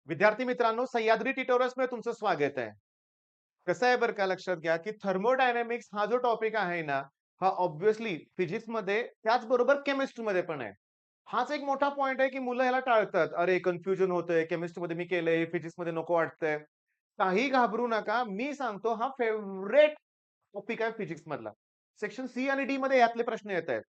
विद्यार्थी मित्रांनो, सह्याद्री ट्युटोरियल्समध्ये तुमचं स्वागत आहे. कसं आहे बरं का, लक्षात घ्या, की थर्मोडायनामिक्स हा जो टॉपिक आहे ना, हा ऑब्व्हियसली फिजिक्समध्ये त्याचबरोबर केमिस्ट्रीमध्ये पण आहे. हाच एक मोठा पॉइंट आहे, की मुलं ह्याला टाळतात. अरे, कन्फ्युजन होतंय, केमिस्ट्रीमध्ये मी केलंय, फिजिक्समध्ये नको वाटतंय. काही घाबरू नका. मी सांगतो हा फेव्हरेट टॉपिक आहे फिजिक्स मधला. सेक्शन सी आणि डी मध्ये यातले प्रश्न येतायत.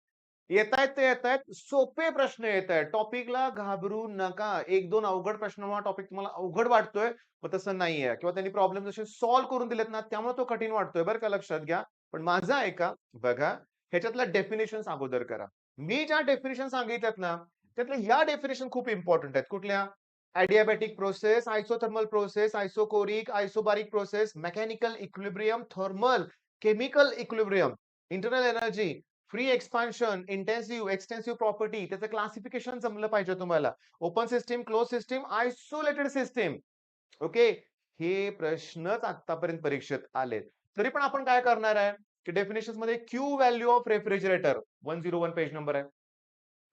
येतायत ते येतायत. सोपे प्रश्न येतायत. टॉपिकला घाबरू नका. 1-2 अवघड प्रश्नामुळे टॉपिक तुम्हाला अवघड वाटतोय, पण तसं नाहीये किंवा त्यांनी प्रॉब्लेम जसे सॉल्व्ह करून दिलेत ना, त्यामुळे तो कठीण वाटतोय बरं का, लक्षात घ्या. पण माझं ऐका, बघा, ह्याच्यातल्या डेफिनिशन्स अगोदर करा. मी ज्या डेफिनिशन सांगितल्यात ना, त्यातल्या ह्या डेफिनिशन खूप इम्पोर्टंट आहेत. कुठल्या? adiabatic process, isothermal process, isochoric, isobaric process, mechanical equilibrium, thermal, chemical equilibrium, internal energy, free expansion, intensive, extensive property, त्याचं क्लासिफिकेशन जमलं पाहिजे तुम्हाला. Open system, close system, isolated system. Okay. हे प्रश्नच आतापर्यंत परीक्षेत आलेत. तरी पण आपण काय करणार आहे, की डेफिनेशन्स मध्ये Q value of refrigerator 101 page number आहे.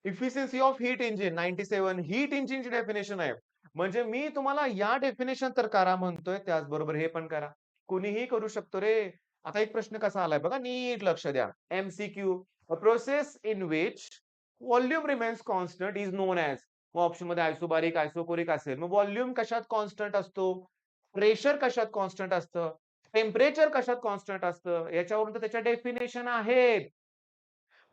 Efficiency of heat engine 97 heat इंजिनची डेफिनेशन आहे. म्हणजे मी तुम्हाला या डेफिनेशन तर करा म्हणतोय, त्याचबरोबर हे पण करा. कुणीही करू शकतो रे. आता एक प्रश्न कसा आलाय बघा, नीट लक्ष द्या. MCQ, a process in which volume remains constant is non as. मग ऑप्शन मध्ये आयसोबारिक, आयसोकोरिक असेल. मग व्हॉल्यूम कशात कॉन्स्टंट असतो? प्रेशर कशात कॉन्स्टंट असतं? टेम्परेचर कशात कॉन्स्टंट असतं? याच्यावरून तर त्याच्या डेफिनेशन आहेत.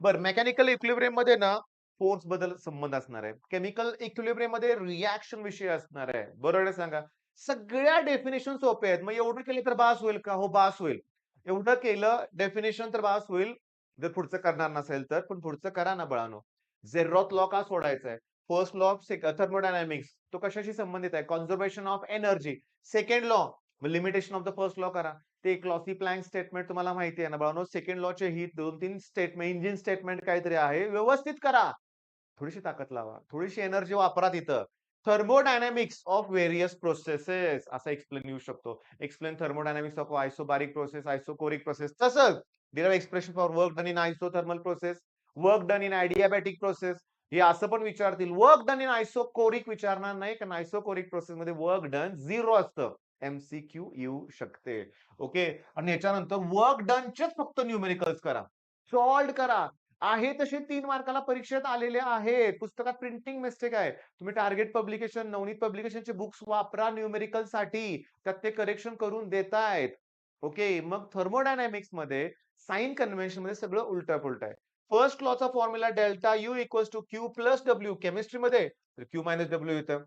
बरं, मेकॅनिकल इक्विलिब्रियम मध्ये ना फोर्स बद्दल संबंध असणार आहे. केमिकल इक्विलिब्रियम मध्ये रिएक्शन विषय असणार आहे. बरोबर आहे सांगा. सगळ्या डेफिनेशन सोपे आहेत. मग एवढं केलं तर बास होईल का? हो, बास होईल. एवढं केलं डेफिनेशन तर बास होईल. जर पुढचं करणार नसेल तर, पण पुढचं करा ना बाळांनो. झेरॉथ लॉ का सोडायचा आहे? फर्स्ट लॉ ऑफ थर्मोडायनामिक्स तो कशाशी संबंधित आहे? Conservation of energy. Second law, limitation of the first law करा. ते क्लॉसी प्लॅंक स्टेटमेंट तुम्हाला माहिती आहे ना बाळांनो. सेकंड लॉचे ही 2-3 स्टेटमेंट, इंजिन स्टेटमेंट काहीतरी आहे. व्यवस्थित करा. थोडीशी ताकद लावा. थोडीशी एनर्जी वापरा तिथं. थर्मोडायनामिक्स ऑफ व्हेरियस प्रोसेसेस असा एक्सप्लेन येऊ शकतो. Explain thermodynamics of isobaric process, isochoric process. तसंच derive expression for work done in isothermal process, work done in adiabatic process. हे असं पण विचारतील. वर्क डन इन आयसोकोरिक विचारणार नाही, कारण आयसोकोरिक प्रोसेस मध्ये वर्क डन 0 असतं. एमसीक्यू येऊ शकते. ओके. आणि याच्यानंतर वर्क डनचेच फक्त न्यूमेरिकल्स करा. सॉल्व्ह करा. आहे तसे 3 मार्काला परीक्षेत आलेले आहेत. पुस्तकात प्रिंटिंग मिस्टेक आहे. तुम्ही टार्गेट पब्लिकेशन, नवनीत पब्लिकेशनचे बुक्स वापरा न्यूमेरिकलसाठी. त्यात ते करेक्शन करून देतायत. ओके. मग थर्मोडायनामिक्स मध्ये साइन कन्व्हेन्शन मध्ये सगळं उलटा-पुलटा आहे. फर्स्ट लॉचा formula delta U equals to Q plus W. केमिस्ट्रीमध्ये क्यू मायनस डब्ल्यू येतं.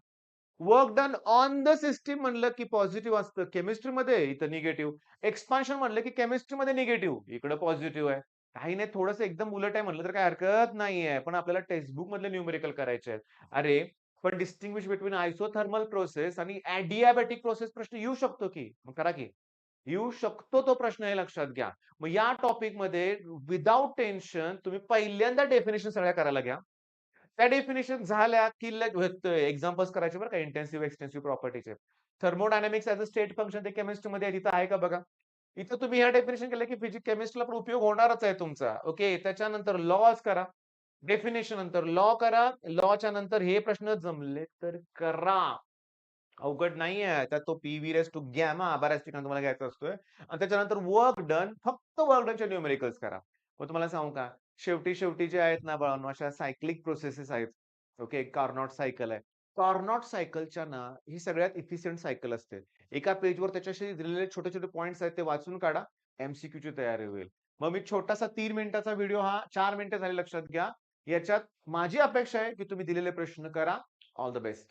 Work done on the system म्हणलं की पॉझिटिव्ह असतं. केमिस्ट्रीमध्ये इथं निगेटिव्ह. एक्सपान्शन म्हणलं की केमिस्ट्रीमध्ये निगेटिव्ह. इकडं पॉझिटिव्ह आहे. काही नाही, थोडंसं एकदम उलट आहे म्हटलं तर काही हरकत नाहीये. पण आपल्याला टेक्स्टबुक मधले न्यूमेरिकल करायचे आहेत. अरे, पण डिस्टिंग्विश बिटवीन आयसोथर्मल प्रोसेस आणि एडियाबॅटिक प्रोसेस प्रश्न येऊ शकतो की. मग करा की. येऊ शकतो तो प्रश्न, हे लक्षात घ्या. मग या टॉपिकमध्ये विदाऊट टेन्शन तुम्ही पहिल्यांदा डेफिनेशन सगळ्या करायला घ्या. त्या डेफिनेशन झाल्या की एक्झाम्पल्स करायचे बरं का, इंटेन्सिव्ह एक्सटेन्सिव्ह प्रॉपर्टीचे. Thermodynamics as a state function ते केमिस्ट्रीमध्ये तिथं आहे का बघा. इथं तुम्ही ह्या डेफिनेशन केलं की फिजिक्स केमिस्ट्रीला पण उपयोग होणारच आहे तुमचा. ओके. त्याच्यानंतर लॉज करा. डेफिनेशन नंतर लॉ करा. लॉच्या नंतर हे प्रश्न जमले तर करा. अवघड नाहीये. त्यात तो पी-व्ही रेज टू गॅमा बऱ्याच ठिकाणी तुम्हाला घ्यायचा असतोय. आणि त्याच्यानंतर वर्क डन, फक्त वर्क डनचे न्यूमेरिकल्स करा. मग तुम्हाला सांगू का, शेवटी जे आहेत ना बाळांनो, अशा सायक्लिक प्रोसेसेस आहेत. ओके. कार्नोट सायकल आहे. कार्नोट सायकलच्या ना ही सगळ्यात इफिशियंट सायकल असते. एका पेजवर त्याच्याशी दिलेले छोटे-छोटे पॉइंट्स आहेत, ते वाचून काढा. एमसीक्यूची तयारी होईल. मग मी छोटासा 3 मिनिटाचा व्हिडिओ, हा 4 मिनिटं झाले लक्षात घ्या. याच्यात माझी अपेक्षा आहे की तुम्ही दिलेले प्रश्न करा. All the best.